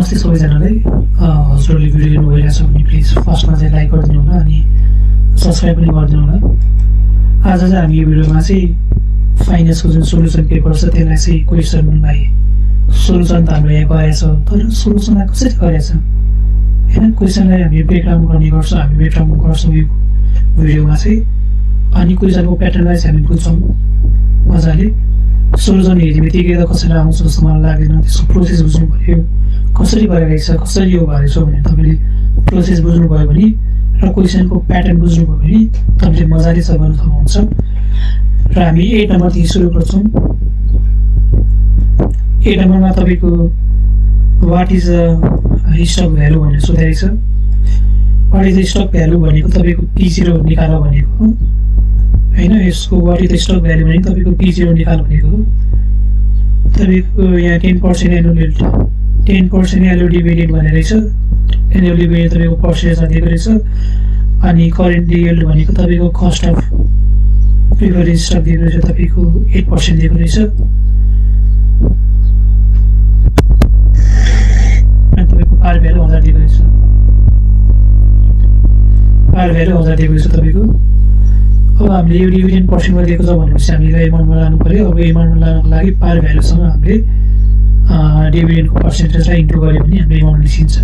नमस्ते सबैजनालाई हजुरहरूले भिडियो हेर्नु भइरहेछ भने प्लिज फर्स्टमा चाहिँ लाइक गरिदिनु होला अनि सब्सक्राइब पनि गरिदिनु होला। आज चाहिँ हामी यो भिडियोमा चाहिँ फाइनेन्सको जुन सोल्युसन पेपर छ त्यसलाई चाहिँ क्वेसनलाई सोल्युसन त हाम्रो यहाँ गरेछ तर सोल्युसनलाई कसरी गरेछ होइन क्वेसनलाई हामी ब्रेकडाउन गर्ने गर्छौँ हामी ब्रेकडाउन गर्छौँ यो भिडियोमा चाहिँ अनि क्वेसनको प्याटर्नलाई चाहिँ हामी बुझ्छौँ मजाले। सोल्युसन हेर्ने बित्तिकै त कसरी आउँछ जस्तो मलाई लाग्दैन, त्यसको प्रोसेस बुझ्नु पऱ्यो कसरी गरेको छ कसरी यो गरेको छ भने तपाईँले प्रोसेस बुझ्नुभयो भने र क्वेसनको प्याटर्न बुझ्नुभयो भने तपाईँले मजाले चाहिँ गर्न सक्नुहुन्छ। र हामी 8 नम्बरदेखि सुरु गर्छौँ। 8 नम्बरमा तपाईँको what is a stock value भनेर सोधेको छ। What is the stock value भनेको तपाईँको P0 निकाल भनेको हो होइन। यसको what is the stock value भनेको तपाईँको P0 निकाल भनेको हो। तपाईँको यहाँ 10% एनुअल डिभिडेन्ड भनेर रहेछ। एनुअल डिभिडेन्ड तपाईँको पर्सेन्टेजमा दिएको रहेछ। अनि करेन्ट यिल्ड भनेको तपाईँको कस्ट अफ प्रिफरेन्स स्टक दिएको रहेछ, तपाईँको 8% दिएको रहेछ। अनि तपाईँको पार भ्यालु 1000 दिएको रहेछ। पार भ्यालु 1000 दिएको रहेछ तपाईँको। अब हामीले यो डिभिडेन्ड पर्सेन्टमा दिएको छ भनेपछि हामीले एमाउन्टमा लानु पऱ्यो। अब एमाउन्टमा लानुको लागि पार भ्यालुसँग हामीले डिभिडेन्डको पर्सेन्टेजलाई इन्टु गऱ्यो भने हाम्रो एमाउन्ट निस्किन्छ।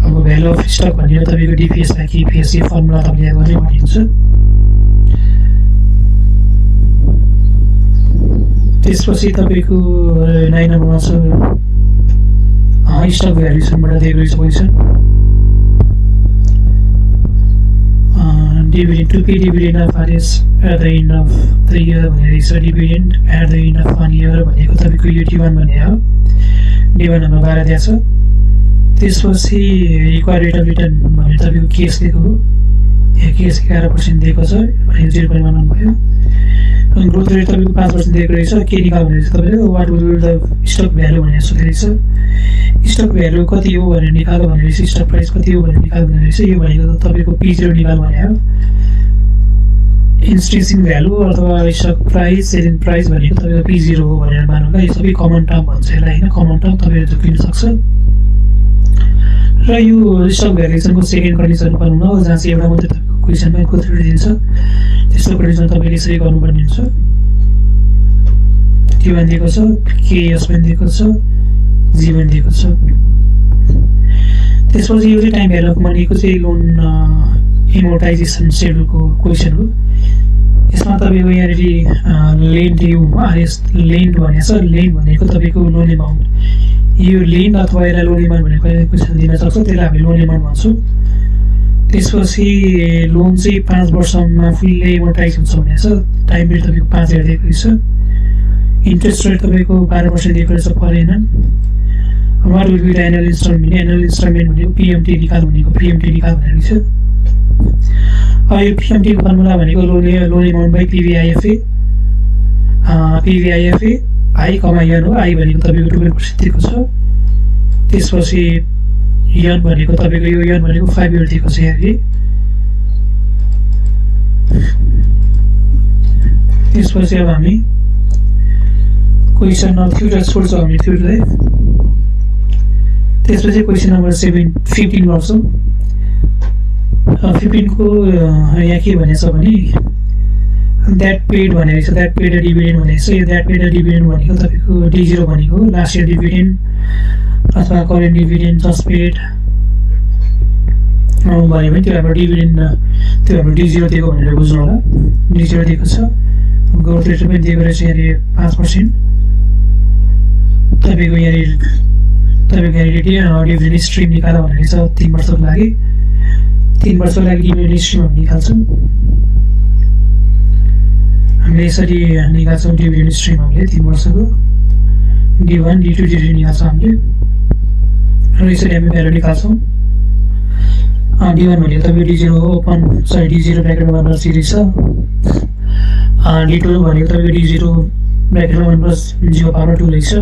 अब भ्यालु अफ स्टक भनेर तपाईँको डिपिएसलाई केपिएस यो फर्मुला तपाईँले यहाँ गर्नै भनिन्छ। त्यसपछि तपाईँको 9 नम्बरमा छ स्टक भ्यालुएसनबाट दिएको रहेछ question. Dividend to pay dividend of RS at the end of the year भनेर छ। Dividend at the end of 1 year भनेको तपाईँको यो D1 भने हो। D1 हाम्रो 12 दिएको छ। त्यसपछि रिक्वायर्ड रेट अफ रिटर्न भनेर तपाईँको केस दिएको हो। यहाँ केस 11% दिएको छ भनेको 0.11 भयो। अनि ग्रोथ रेट तपाईँको 5% दिएको रहेछ। के निकाल भनेर चाहिँ तपाईँको what will the stock value भनेर सोधेको रहेछ। स्टक भ्यालु कति हो भनेर निकाल्यो भनेर चाहिँ स्टक प्राइस कति हो भनेर निकाल्यो भनेर चाहिँ यो भनेको तपाईँको P0 निकाल भने हो। इन्स्ट्रेसिङ भ्यालु अथवा स्टक प्राइस सेलिङ प्राइस भनेको तपाईँको P0 हो भनेर मानौँ ल। यो सबै कमन टर्म भन्छ यसलाई होइन। कमन टर्म तपाईँले जोगिन सक्छ। र यो स्टक भ्यालुएसनको सेकेन्ड कन्डिसन बनाउन हो जहाँ चाहिँ एउटा मात्रै तपाईँको क्वेसनमा कोथ्री दिन्छ त्यस्तो कन्डिसन तपाईँले यसरी गर्नुपर्ने हुन्छ। T1 दिएको छ, KS पनि दिएको छ, G1 दिएको छ। त्यसपछि यो चाहिँ टाइम भ्यालु अफ मनीको चाहिँ लोन एमोर्टाइजेसन सेड्युलको क्वेसन हो। यसमा तपाईँको यहाँनिर लेन्ड ड्यू आरएस लेन्ड भनेको छ। लेन्ड भनेको तपाईँको लोन एमाउन्ट। यो लेन्ड अथवा यसलाई लोन एमाउन्ट भनेको क्वेसन दिन सक्छ, त्यसलाई हामी लोन एमाउन्ट भन्छौँ। त्यसपछि लोन चाहिँ 5 वर्षमा फुल्ली एमोर्टाइज हुन्छ भनेको छ। टाइम पिरियड तपाईँको 5 इयर दिएको रहेछ। इन्ट्रेस्ट रेट तपाईँको 12% दिएको रहेछ per annum. What will be the annual instalment. Annual instalment भनेको PMT निकाल भनेको PMT निकाल भनेर रहेछ। यो PMT को फर्मुला भनेको loan amount by PVIFA। PVIFA I comma n हो। आई भनेको तपाईँको 12% दिएको छ। त्यसपछि यन भनेको तपाईँको यो यन भनेको 5 इयर दिएको छ यहाँनिर। त्यसपछि अब हामी क्वेसन नम्बर 3 छोड्छौँ हामी 3लाई। त्यसपछि क्वेसन नम्बर 15 गर्छौँ। 15 को यहाँ के भनेको छ भने द्याट पेड भनेको छ। द्याट पेड डिभिडेन्ड भनेको छ। यो द्याट पेड डिभिडेन्ड भनेको तपाईँको D0 भनेको लास्ट इयर डिभिडेन्ड अथवा करेन्ट डिभिडेन्ड जस्ट पेड भन्यो भने त्यो हाम्रो डिभिडेन्ड त्यो हाम्रो D0 दिएको भनेर बुझ्नु होला। D0 दिएको छ। ग्रोथ रेट पनि दिएको रहेछ यहाँनिर 5%। तपाईँको यहाँनिर डिभिडेन्ड स्ट्रिम निकाल भनेको छ 3 वर्षको लागि। 3 वर्षको लागि डिभिडेन्ड स्ट्रिम हामी निकाल्छौँ। हामीले यसरी निकाल्छौँ डिभिडेन्ड स्ट्रिम हामीले 3 वर्षको D1 D2 D3 निकाल्छौँ हामीले। र यसरी हामी भ्यालु निकाल्छौँ। D1 भनेको तपाईँको D0 ओपन D0 ब्राकेटमा 1 + 0 छ। D2 भनेको तपाईँको D0 ब्राकेटमा 1 + 0 पावर 2 रहेछ।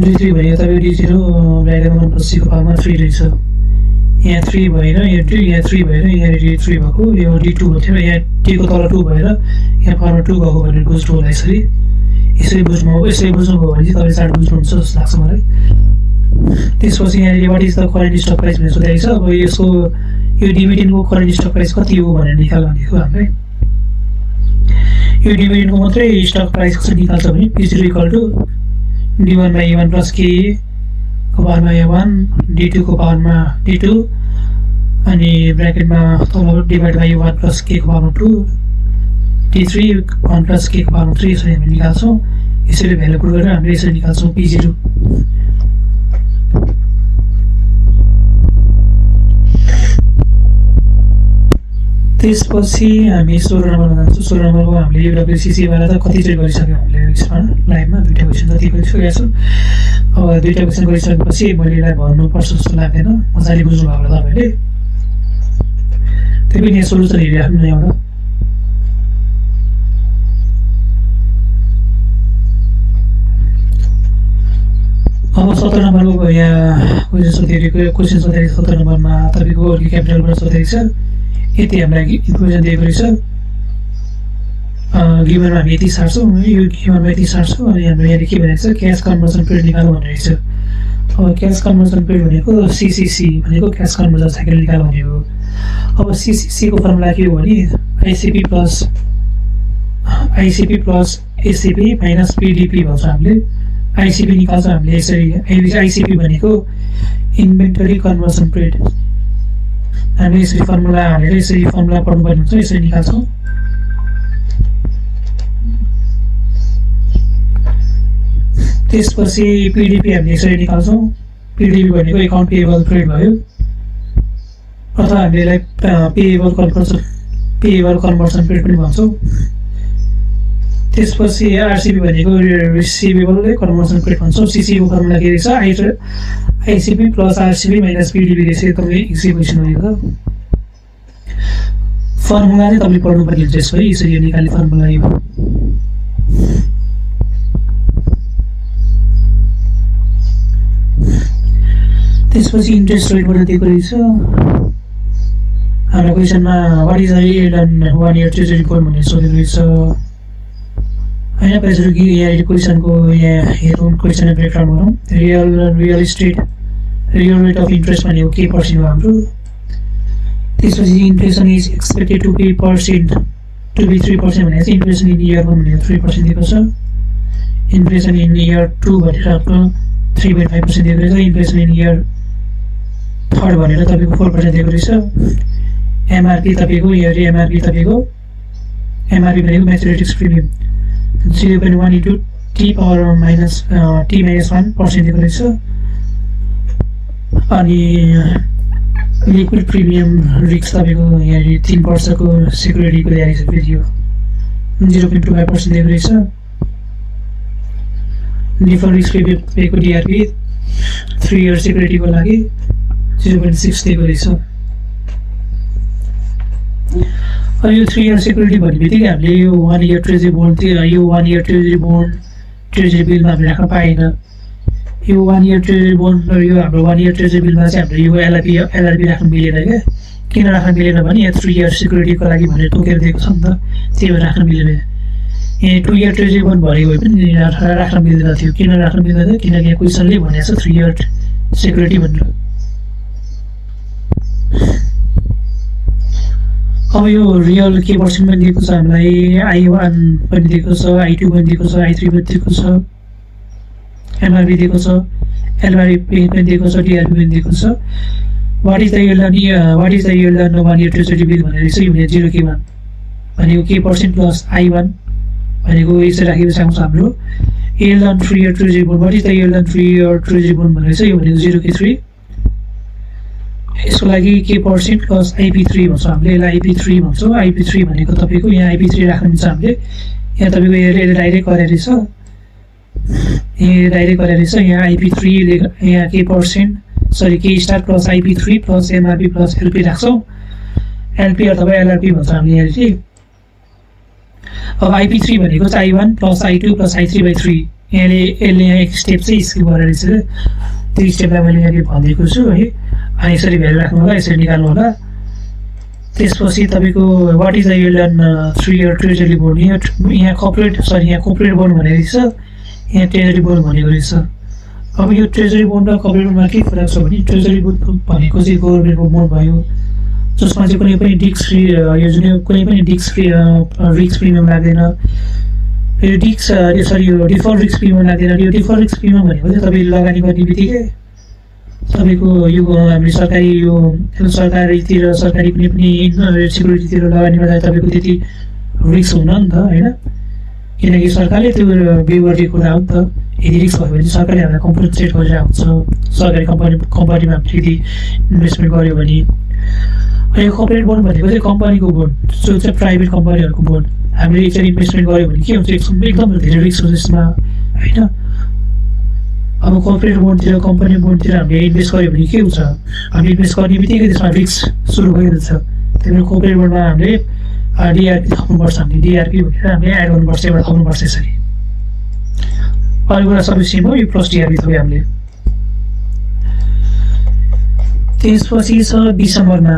D3 भनेको तपाईँको D0 ब्राकेटमा 1 + c को पावर 3 रहेछ। यहाँ 3 भएर यहाँ 2 यहाँ 3 भएर यहाँनिर 3 भएको। यो D2 भन्थ्यो यहाँ T को तल 2 भएर यहाँ पावर 2 गएको भनेर बुझ्नु होला। यसरी यसरी बुझ्नुभयो भने चाहिँ तपाईँले चार्ट बुझ्नुहुन्छ जस्तो लाग्छ मलाई। त्यसपछि यहाँनिर what is the current stock price भनेर सोधेको छ। अब यसको यो डिभिडेन्डको करेन्ट स्टक प्राइस कति हो भनेर निकाल भनेको हामीलाई। यो डिभिडेन्डको मात्रै स्टक प्राइस कसरी निकाल्छ भने P0 equal to D1 by A1 plus K को पावरमा A1 D2 को पावरमा D2 अनि ब्र्याकेटमा तल डिभाइड बाई 1 प्लस K को पावरमा 2 D3 1 प्लस K को पावरमा 3 यसरी हामी निकाल्छौँ। यसरी भ्यालु पुट गरेर हामीले यसरी निकाल्छौँ P0। त्यसपछि हामी 16 नम्बरमा जान्छौँ। 16 नम्बरको हामीले UWCC वाला त कतिचोटि गरिसक्यौँ हामीले यसमा लाइभमा 2टा क्वेसन जति गरिसकेका छौँ। अब 2टा क्वेसन गरिसकेपछि मैले यसलाई भन्नुपर्छ जस्तो लाग्दैन, मजाले बुझ्नुभयो होला तपाईँले। त्यही पनि यहाँ सोल्युसन हेरिराख्नु न एउटा। अब 17 नम्बरको यहाँ क्वेसन सोधेको 17 नम्बरमा तपाईँको वर्किङ क्यापिटलबाट सोधेको छ। यति हामीलाई इक्वेसन दिएको रहेछ। गिभनमा हामी यति सार्छौँ, यो गिभनमा यति सार्छौँ अनि हाम्रो यहाँनिर के भनेको छ क्यास कन्भर्सन पिरियड निकाल्नु भन्ने रहेछ। अब क्यास कन्भर्सन पिरियड भनेको CCC भनेको क्यास कन्भर्सन साइकल निकाल्नु भन्ने हो। अब CCC को फर्मुला के हो भने ICP plus ACP minus PDP भन्छ हामीले। ICP निकाल्छ हामीले यसरी। ICP भनेको इन्भेन्टरी कन्भर्सन पिरियड। हामीले यसरी फर्मुला हालेर यसरी फर्मुला पढ्नुपर्ने हुन्छ, यसरी निकाल्छौँ। त्यसपछि PDP हामीले यसरी निकाल्छौँ। PDP भनेको एकाउन्ट पेएबल पिरियड भयो, अथवा हामीले यसलाई पेएबल कन्भर्सन पिरियड पनि भन्छौँ। त्यसपछि RCP भनेको रिसिभेबल कन्भर्सन पिरियड भन्छौँ। CC को फर्मुला के रहेछ ICP plus RCP minus PDP रहेछ। एकदमै इजी क्वेसन हो यो। फर्मुला चाहिँ तपाईँले पढ्नुपर्ने हुन्छ यसको, यसरी यो निकाल्ने फर्मुला यो। त्यसपछि इन्ट्रेस्ट रेटबाट दिएको रहेछ हाम्रो क्वेसनमा। What is the yield on 1 year treasury bond भनेर सोधेको रहेछ होइन। पैसा यहाँ क्वेसनको यहाँ हेरौँ, क्वेसन ब्रेकडाउन गरौँ। Real estate real rate of interest भनेको के पर्सेन्ट हो हाम्रो। त्यसपछि inflation is expected to be 3% भनेको चाहिँ इन्फ्लेसन इन इयर 1 भनेको 3% दिएको छ। इन्फ्लेसन इन इयर 2 भनेर आफ्नो 3.5% दिएको रहेछ। इन्फ्लेसन इन इयर 3 भनेर तपाईँको 4% दिएको रहेछ। MRP तपाईँको MRP भनेको maturity premium 0.1 into T power minus T minus 1% दिएको रहेछ। अनि लिक्विड प्रिमियम रिस्क तपाईँको यहाँ 3 वर्षको सेक्युरिटीको ल्याएको छ। फेरि यो 0.25% दिएको रहेछ। डिफल्ट रिस्क पेको DRP 3 इयर सेक्युरिटीको लागि 0.6 दिएको रहेछ। अब यो 3 इयर सेक्युरिटी भन्ने बित्तिकै हामीले यो 1 इयर ट्रेजरी बोन्ड यो 1 इयर ट्रेजरी बोन्ड ट्रेजरी बिलमा हामीले राख्न पाएन। यो 1 इयर ट्रेजरी बोन्ड र यो हाम्रो 1 इयर ट्रेजरी बिलमा चाहिँ हामीले यो LRP राख्न मिलेन क्या। किन राख्न मिलेन भने यहाँ 3 इयर सेक्युरिटीको लागि भनेर तोकेर दिएको छ नि त, त्यही भएर राख्न मिलेन। यहाँ 2 इयर ट्रेजरी बोन्ड भनेको भए पनि राख्न मिल्दैन थियो। किन राख्न मिल्दैन? किनकि यहाँ क्वेसनले भनेको छ 3 इयर सेक्युरिटी भनेर। अब यो रियल के पर्सेन्ट पनि दिएको छ हामीलाई। I1 पनि दिएको छ, I2 पनि दिएको छ, I3 पनि दिएको छ, MRP दिएको छ, LRP पनि दिएको छ, DRP पनि दिएको छ। What is the yield on 1 year treasury bill भनेर चाहिँ हुने 0 K1 भनेको के पर्सेन्ट प्लस I1 भनेको यसरी राखेपछि आउँछ हाम्रो yield on 3 year treasury bond. What is the yield on 3 year treasury bond भनेर चाहिँ यो भनेको 0 K3। यसको लागि के पर्सेन्ट प्लस IP3 भन्छौँ हामीले, यसलाई IP3 भन्छौँ। IP3 भनेको तपाईँको यहाँ IP3 राख्नु मिल्छ हामीले। यहाँ तपाईँको यसले डाइरेक्ट गरेर रहेछ, यहाँ IP3 यहाँ के पर्सेन्ट के star plus IP3 plus MRP plus LP राख्छौँ। LP अथवा LRP भन्छ हामीले यहाँ चाहिँ। अब IP3 भनेको चाहिँ I1 plus I2 plus I3/3। यसले यहाँ एक स्टेप चाहिँ स्किप गरेर रहेछ। त्यो स्टेपलाई मैले यहाँ भनिदिएको छु है। अनि यसरी भ्यालु राख्नु होला, यसरी निकाल्नु होला। त्यसपछि तपाईँको what is the yield on 3 year treasury bond, यहाँ कर्पोरेट बोन्ड भनेको रहेछ, यहाँ ट्रेजरी बोन्ड भनेको रहेछ। अब यो ट्रेजरी बोन्ड र कर्पोरेट बोन्डमा के फरक छ भने ट्रेजरी बोन्ड भनेको चाहिँ गभर्मेन्टको बोन्ड भयो जसमा चाहिँ कुनै पनि रिस्क प्रिमियम लाग्दैन। यो डिफल्ट रिस्क प्रिमियम लाग्दैन। यो डिफल्ट रिस्क प्रिमियम भनेको चाहिँ तपाईँले लगानी गर्ने बित्तिकै तपाईँको यो हामीले सरकारीतिर सरकारी कुनै पनि सिक्युरिटीतिर लगानी गर्दा तपाईँको त्यति रिस्क हुन नि त होइन, किनकि सरकारले त्यो पे गर्ने कुरा हो नि त। यदि रिस्क भयो भने सरकारले हामीलाई कम्पनसेट गरेर हुन्छ, सरकारी कम्पनीमा हामीले यदि इन्भेस्टमेन्ट गऱ्यो भने। यो कर्पोरेट बोन्ड भनेको चाहिँ कम्पनीको बोन्ड जो चाहिँ प्राइभेट कम्पनीहरूको बोन्ड, हामीले एकचोटि इन्भेस्टमेन्ट गऱ्यो भने के हुन्छ एकदम धेरै रिस्क हुन्छ यसमा होइन। अब कर्पोरेट बोन्डतिर कम्पनी बोन्डतिर हामीले इन्भेस्ट गऱ्यो भने के हुन्छ, हामीले इन्भेस्ट गर्ने बित्तिकै त्यसमा रिस्क सुरु भइहाल्छ। त्यही भएर कर्पोरेट बोन्डमा हामीले डिआरपी थप्नुपर्छ, हामीले डिआरपी भनेर हामीले एड गर्नुपर्छ, एउटा थप्नुपर्छ यसरी। अरू कुरा सबै सेम हो, यो प्लस डिआरपी थप्यो हामीले। त्यसपछि छ डिसेम्बरमा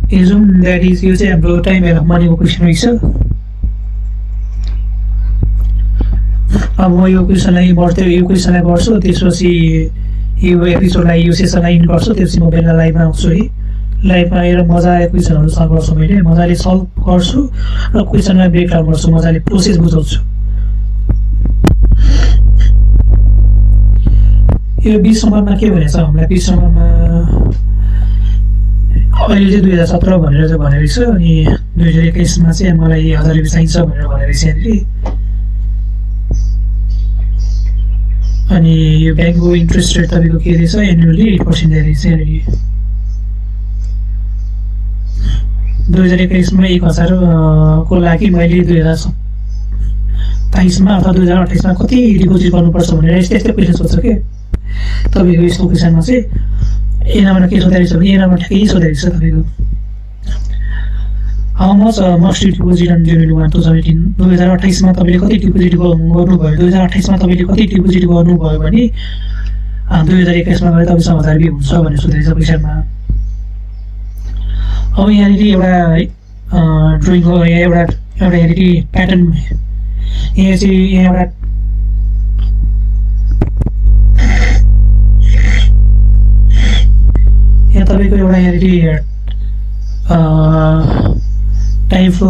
एजुम द्याट इज यो चाहिँ हाम्रो टाइम हेरेर मनीको क्वेसन रहेछ। अब म यो क्वेसनलाई गर्छु, त्यसपछि यो एपिसोडलाई यो सेसनलाई इन्ड गर्छु, त्यसपछि म बेला लाइभमा आउँछु है। लाइभमा आएर मजाले क्वेसनहरू सल्भ गर्छु, मैले मजाले सल्भ गर्छु र क्वेसनलाई ब्रेकडाउन गर्छु, मजाले प्रोसेस बुझाउँछु। यो 20 नम्बरमा के भनेछ हामीलाई, 20 नम्बरमा अहिले चाहिँ 2017 भनेर चाहिँ भनेको रहेछ, अनि 2021मा चाहिँ मलाई 1000 रुपियाँ चाहिन्छ भनेर भनेको रहेछ यहाँनिर। अनि यो ब्याङ्कको इन्ट्रेस्ट रेट तपाईँको के रहेछ एनुअली 8% रहेछ यहाँनिर। 2021मा 1000 को लागि मैले 2023मा अथवा 2028मा कति डिपोजिट गर्नुपर्छ भनेर यस्तै क्वेसन सोध्छ के तपाईँको यस्तो क्वेसनमा चाहिँ। एनामा के सोधेको रहेछ भने एनामा ठ्याक्कै सोधेको रहेछ तपाईँको how much must deposit on January 1, 2018। 2028मा तपाईँले कति डिपोजिट गर्नुभयो, 2028मा तपाईँले कति डिपोजिट गर्नुभयो भने 2021मा गएर तपाईँसँग 1000 रुपियाँ हुन्छ भनेर सोधेको छ क्वेसनमा। अब यहाँनिर एउटा ड्रइङ एउटा यहाँनिर प्याटर्न, यहाँ चाहिँ एउटा यहाँ तपाईँको एउटा यहाँनिर टाइपको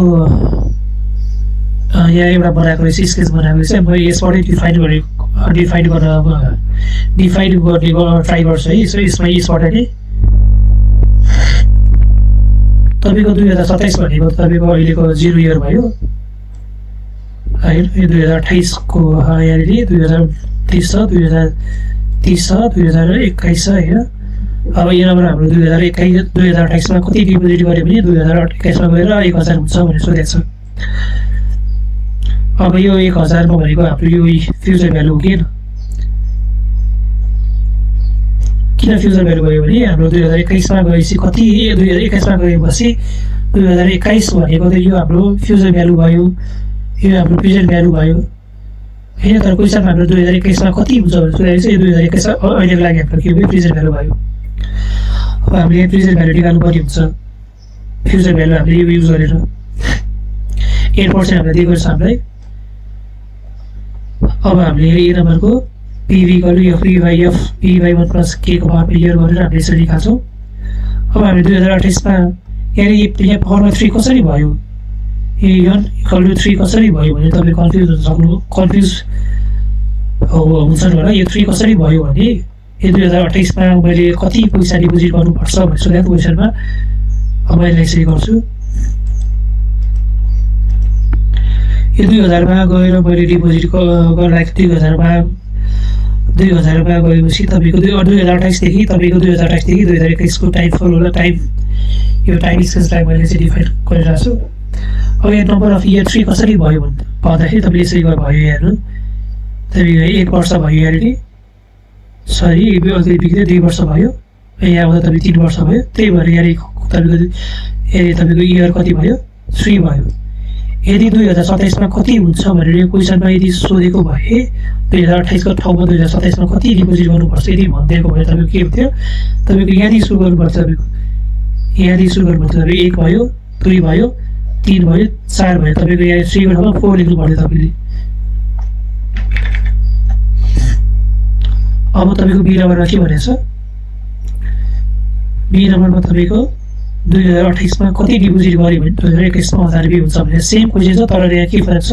यहाँ एउटा बनाएको रहेछ, स्केच बनाएको रहेछ। म यसबाटै डिफाइन गर्ने ट्राई गर्छु है। यसबाट नै तपाईँको 2027 भनेको तपाईँको अहिलेको 0 इयर भयो होइन। यो 2028को यहाँनिर 2030 छ, 2030 छ, 2021 छ होइन। अब यो नम्बर हाम्रो 2028मा कति डिपोजिट गऱ्यो भने 2021मा गएर 1000 हुन्छ भनेर सोधेको छ। अब यो 1000मा भनेको हाम्रो यो फ्युचर भ्यालु हो किन फ्युचर भ्यालु भयो भने हाम्रो 2021मा गएपछि कति 2021मा गएपछि 2021 भनेको त यो हाम्रो फ्युचर भ्यालु भयो, यो हाम्रो प्रेजेन्ट भ्यालु भयो होइन। तर क्वेसनमा हाम्रो 2021मा कति हुन्छ भनेर सोधेको छ। यो 2021 अहिलेको लागि हाम्रो के भयो, प्रेजेन्ट भ्यालु भयो। अब हामीले प्रेजेन्ट भ्यालु निकाल्नु पर्ने हुन्छ, फ्युचर भ्यालु हामीले यो युज गरेर 8% हामीलाई दिएको छ हामीलाई। अब हामीले यो नम्बरको PV गर्नु F/F P/1 प्लस K को पावर इयर गरेर हामीले यसरी निकाल्छौँ। अब हामी 2028मा यहाँ फर्मुला 3 कसरी भयो, A1 = 3 कसरी भयो भने तपाईँ कन्फ्युज हुन्छन् होला। यो 3 कसरी भयो भने यो 2028मा मैले कति पैसा डिपोजिट गर्नुपर्छ भनेर सोधेको क्वेसनमा। अब मैले यसरी गर्छु, यो 2000मा गएर मैले डिपोजिट गर्दाखेरि 2000मा गएपछि तपाईँको 2028देखि 2021 को टाइम फल होला। यो टाइम स्केचलाई मैले चाहिँ डिफाइन गरिरहेको छु। अब यो नम्बर अफ इयर 3 कसरी भयो भन्दाखेरि तपाईँले यसरी भयो हेर्नु, तपाईँको 1 वर्ष भयो यहाँनिर, सरी अझै बिग्रियो 2 वर्ष भयो, यहाँ आउँदा तपाईँ 3 वर्ष भयो। त्यही भएर यहाँनिर तपाईँको इयर कति भयो 3 भयो। यदि 2027मा कति हुन्छ भनेर यो क्वेसनमा यदि सोधेको भए 2028को ठाउँमा 2027मा कति डिपोजिट गर्नुपर्छ यदि भनिदिएको भए तपाईँको के हुन्थ्यो, तपाईँको यहाँदेखि सुरु गर्नुपर्छ। तपाईँको यहाँदेखि सुरु गर्नुपर्छ तपाईँ 1 भयो 2 भयो 3 भयो 4 भयो तपाईँको यहाँ 3 को ठाउँमा 4 लेख्नु पर्यो तपाईँले। अब तपाईँको बी नम्बरमा के भनेको छ बी नम्बरमा तपाईँको 2028 मा कति डिपोजिट गर्यो भने 2021 मा 1000 रुपियाँ हुन्छ भने सेम क्वेसन छ तर यहाँ के फरक छ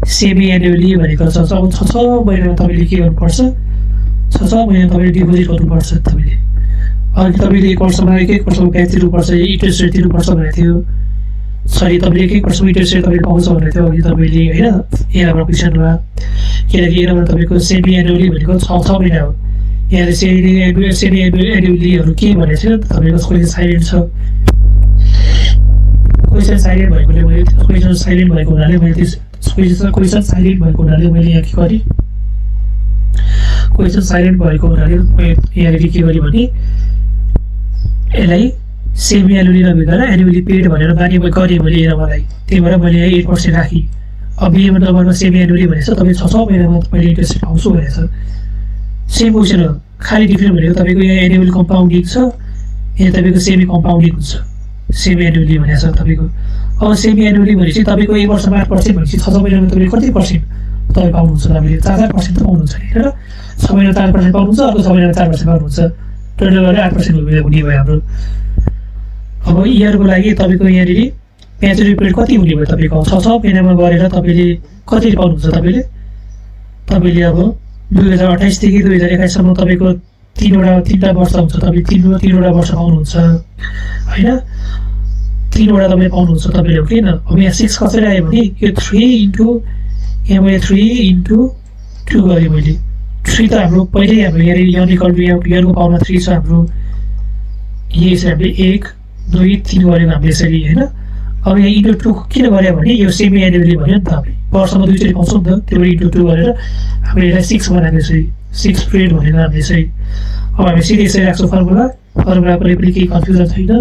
सेमी एनुअली भनेको छ। अब 6 महिनामा तपाईँले के गर्नुपर्छ 6 महिना तपाईँले डिपोजिट गर्नुपर्छ तपाईँले। अघि तपाईँले 1 वर्षमा 1 वर्षमा ब्याज तिर्नुपर्छ इन्ट्रेस्ट रेट तिर्नुपर्छ भनेको थियो सरी तपाईँले 1 वर्षमा इन्ट्रेस्ट रेट तपाईँले पाउँछ भनेको थियो अघि तपाईँले होइन ए नम्बर क्वेसनमा। किनकि ए नम्बर तपाईँको सेमी एनुअली भनेको 6 महिना हो। यहाँ सेमी एनुअलीहरू के भनेको थियो तपाईँको क्वेसन साइलेन्ट छ क्वेसन साइलेन्ट भएकोले मैले क्वेसन साइलेन्ट भएको हुनाले मैले क्वेसन साइलेन्ट भएको हुनाले मैले यहाँ के गरेँ क्वेसन साइलेन्ट भएको हुनाले यहाँनिर के गरेँ भने यसलाई सेमी एनुअली नभइकन एनुअली पेड भनेर बानी गरेँ मैले मलाई त्यही भएर मैले यहाँ 8% राखेँ। अब बी नम्बरमा सेमी एनुअली भनेछ तपाईँ 6 महिनामा तपाईँले इन्ट्रेस्ट पाउँछु भनेछ सेम क्वेसन हो खालि डिफ्रेन्ट भनेको तपाईँको यहाँ एनुअल कम्पाउन्डिङ छ यहाँ तपाईँको सेमी कम्पाउन्डिङ हुन्छ सेमी एनुअली भनेको छ तपाईँको। अब सेमी एनुअली भनेपछि तपाईँको 1 वर्षमा 8% भनेपछि 6 महिनामा तपाईँले कति पर्सेन्ट तपाईँ पाउनुहुन्छ तपाईँले 4% त पाउनुहुन्छ नि होइन 6 महिना 4% पाउनुहुन्छ अर्को 6 महिनामा 4% पाउनुहुन्छ टोटल गरेर 8% हुने भयो हाम्रो। अब इयरको लागि तपाईँको यहाँनिर म्याचुरिटी पिरियड कति हुने भयो तपाईँको 6 महिनामा गरेर तपाईँले कति पाउनुहुन्छ तपाईँले अब 2028 देखि 2021 सम्म तपाईँको 3वटा वर्ष हुन्छ तपाईँ 3वटा वर्ष पाउनुहुन्छ होइन 3वटा तपाईँ पाउनुहुन्छ तपाईँले हो किन। अब यहाँ 6 कसरी आयो भने यो 3 इन्टु यहाँ मैले 3 इन्टु 2 गरेँ मैले 3 त हाम्रो पहिल्यै हाम्रो यहाँ इक्वल टु यहाँको पाउरमा 3 छ हाम्रो यही चाहिँ हामीले 1 2 3 गरेको हामीले यसरी होइन। अब यहाँ इन्टु 2 किन गऱ्यो भने यो सेमी एनुअली भन्यो नि त हामीले वर्षमा 2 चोटि पाउँछौँ नि त त्यो भएर इन्टु 2 गरेर हामीले यसलाई 6 बनाएको यसरी 6 पिरियड भनेर हामीले यसरी। अब हामी सिधै यसरी राख्छौँ फर्मुलाको लागि पनि केही कन्फ्युजन छैन।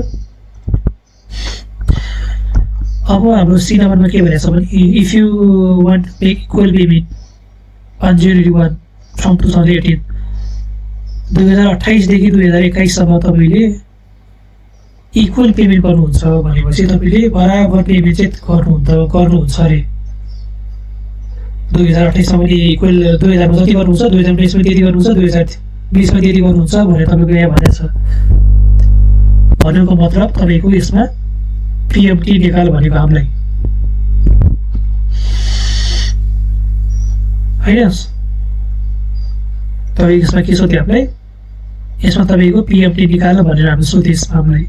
अब हाम्रो सी नम्बरमा के भनेको छ भने if you want make equal payment on January 1 from 2018 2028 देखि 2021 सम्म तपाईँले इक्वल पेमेन्ट गर्नुहुन्छ भनेपछि तपाईँले बराबर पेमेन्ट चाहिँ गर्नुहुन्छ अरे 2028 सम्म इक्वल 2000 मा जति गर्नुहुन्छ 2019 मा त्यति गर्नुहुन्छ 2020 मा त्यति गर्नुहुन्छ भनेर तपाईँको यहाँ भनेको छ। भनेको मतलब तपाईँको यसमा पिएमटी निकाल भनेको हामीलाई होइन तपाईँ यसमा के सोध्यो हामीलाई यसमा तपाईँको पिएमटी निकाल भनेर हामी सोध्यो यसमा हामीलाई।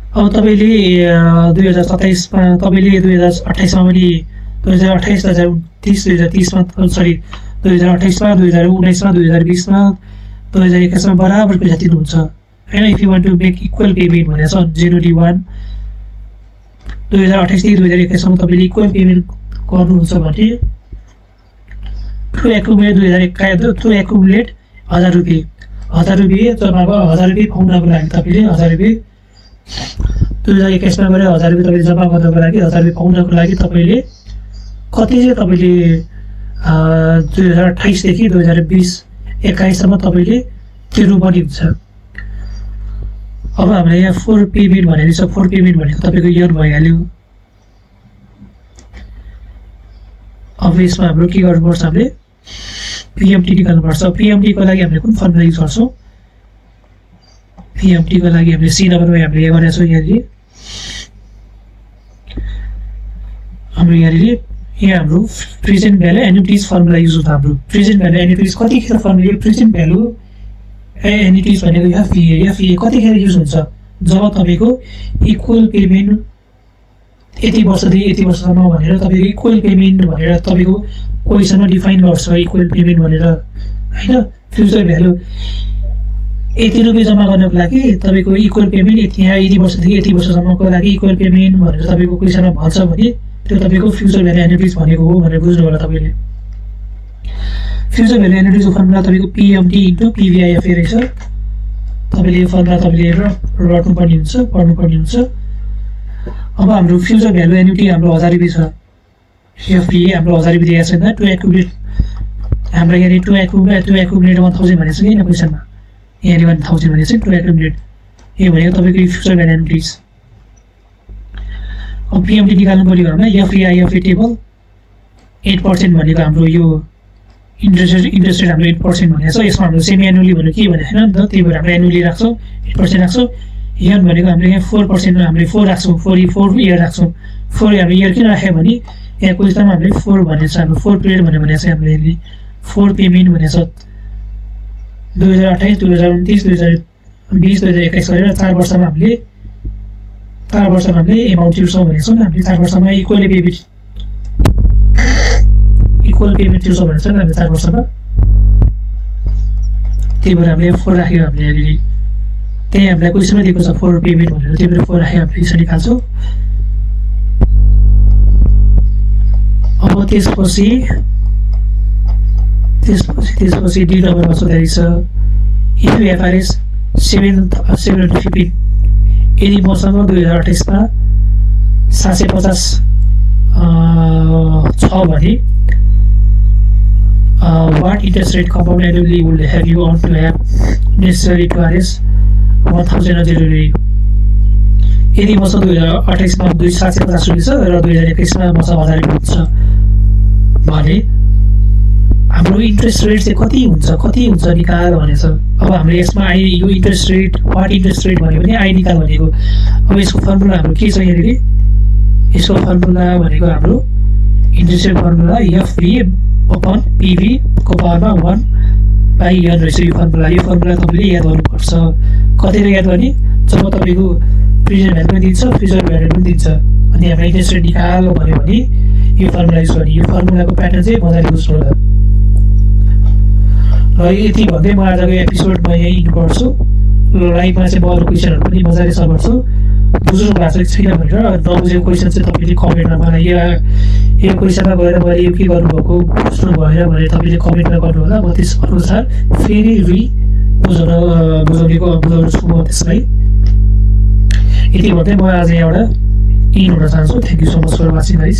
अब तपाईँले 2027 मा तपाईँले 2028 मा पनि 2028 2029 2030 मा सरी 2028 मा 2019 मा 2020 मा 2021 मा बराबर पैसा तिर्नुहुन्छ होइन। If you want to make equal payment भनेको छ January 1 2028 देखि 2021 सम्म तपाईँले इक्वल पेमेन्ट गर्नुहुन्छ भने टु एक्युमुलेट 1000 रुपियाँ जम्मा 1000 रुपियाँ पाउनको लागि तपाईँले 1000 रुपियाँ 2021 मा गएर 1000 रुपियाँ तपाईँले जम्मा गर्नको लागि 1000 रुपियाँ पाउनको लागि तपाईँले कति चाहिँ तपाईँले 2028 देखि 2021 सम्म तपाईँले तिर्नुपर्ने हुन्छ। अब हामीलाई यहाँ 4 पेमेन्ट भनेको छ 4 पेमेन्ट भनेको तपाईँको इयर भइहाल्यो। अब यसमा हाम्रो के गर्नुपर्छ हामीले पिएमटी निकाल्नुपर्छ। पिएमटी को लागि हामीले कुन फर्मुला युज गर्छौँ पिएमटी को लागि हामीले सी नम्बरमा हामीले यो गरेका छौँ यहाँनिर हाम्रो यहाँनिर यहाँ हाम्रो प्रेजेन्ट भ्यालु एन्युटिज फर्मुला युज हुन्छ। हाम्रो प्रेजेन्ट भ्यालु एन्युटिज कतिखेर फर्मुला प्रेजेन्ट भ्यालु एन्युटिज भनेको एफए कतिखेर युज हुन्छ जब तपाईँको इक्वल पेमेन्ट यति वर्षदेखि यति वर्षसम्म भनेर तपाईँको इक्वल पेमेन्ट भनेर तपाईँको क्वेसनमा डिफाइन गर्छ इक्वल पेमेन्ट भनेर होइन। फ्युचर भ्यालु यति रुपियाँ जम्मा गर्नको लागि तपाईँको इक्वल पेमेन्ट यति वर्षदेखि यति वर्षसम्मको लागि इक्वल पेमेन्ट भनेर तपाईँको क्वेसनमा भन्छ भने त्यो तपाईँको फ्युचर भ्यालु एन्युटिज भनेको हो भनेर बुझ्नु होला तपाईँले। फ्युचर भ्यालु एन्युटिजको फर्मुला तपाईँको पिएमटी इन्टु पिभिआइएफए रहेछ। तपाईँले यो फर्मुला तपाईँले रट्नुपर्ने हुन्छ पढ्नुपर्ने हुन्छ। अब हाम्रो फ्युचर भ्यालु एन्युटी हाम्रो 1000 रुपियाँ छ एफपिए हाम्रो 1000 रुपियाँ दिएको छैन। टु एक्युमुलेट हाम्रो यहाँनिर टु एक्युमुलेट 1000 भनेको छ कि क्वेसनमा यहाँनिर 1000 भनेको छ टु एक्युमुलेट यो भनेको तपाईँको फ्युचर भ्यालिडिटिज अब पिएमडी निकाल्नु पर्यो भने एफआई टेबल 8% भनेको हाम्रो यो इन्ट्रेस्ट रेट हाम्रो 8% भनेको छ यसमा हाम्रो सेमी एनुअली भनेको के भने हैन नि त त्यही भएर हामीले एनुअली राख्छौँ 8% राख्छौँ यहाँ भनेको हामीले यहाँ 4% हामीले 4 राख्छौँ 4 इयर राख्छौँ 4 हाम्रो इयर किन राख्यो भने यहाँ क्वेसनमा हामीले 4 भनेको छ हाम्रो 4 पिरियड भनेको छ हामीले 4 पेमेन्ट भनेको छ 2028 2029 2020 2021 गरेर 4 वर्षमा हामीले एमाउन्ट तिर्छौँ भनेको छौँ हामीले 4 वर्षमा इक्वल पेमेन्ट तिर्छौँ भनेको छ हामीले 4 वर्षमा त्यही भएर हामीले 4 राख्यो हामीले यहाँनिर त्यही हामीलाई क्वेसनमा दिएको छ 4 पेमेन्ट भनेर त्यही भएर 4 राख्यो हामीले यसरी निकाल्छौँ अब त्यसपछि डी नम्बरमा सोधाइछ इफ एफआरएस 715 यदि मसँग 2028 मा 750 छ भने what interest rate compound annually would have you on to have necessary to RS 1000 annually यदि मसँग 2028 मा 750 रुपैयाँ छ र 2021 मा मसँग 1000 रुपैयाँ छ भने हाम्रो इन्ट्रेस्ट रेट चाहिँ कति हुन्छ निकाल भनेछ अब हामीले यसमा यो interest rate what interest rate भन्यो भने आई निकाल भनेको अब यसको फर्मुला हाम्रो के छ यहाँनिर यसको फर्मुला भनेको हाम्रो interest rate formula FP upon PV को पावरमा 1/n रहेछ यो फर्मुला तपाईँले याद गर्नुपर्छ कतिले याद गर्ने जब तपाईँको प्रेजेन्ट भ्यालु पनि दिन्छ फ्युचर भ्यालु पनि दिन्छ अनि हामीले इन्ट्रेस्ट रेट निकाल भन्यो भने यो फर्मुला युज गर्ने यो फर्मुलाको प्याटर्न चाहिँ मजाले बुझ्नु होला र यति भन्दै म आजको एपिसोडमा यही इन्ड गर्छु लाइभमा चाहिँ म अरू क्वेसनहरू पनि मजाले सल्भ गर्छु बुझ्नु भएको छैन भनेर नबुझेको क्वेसन चाहिँ तपाईँले कमेन्टमा मलाई यो क्वेसनमा गएर मैले यो के गर्नुभएको बुझ्नु भएन भने तपाईँले कमेन्टमा गर्नु होला म त्यस अनुसार फेरि बुझाउँछु म त्यसलाई यति भन्दै म आज यहाँबाट इन्ड हुन चाहन्छु thank you so much for watching guys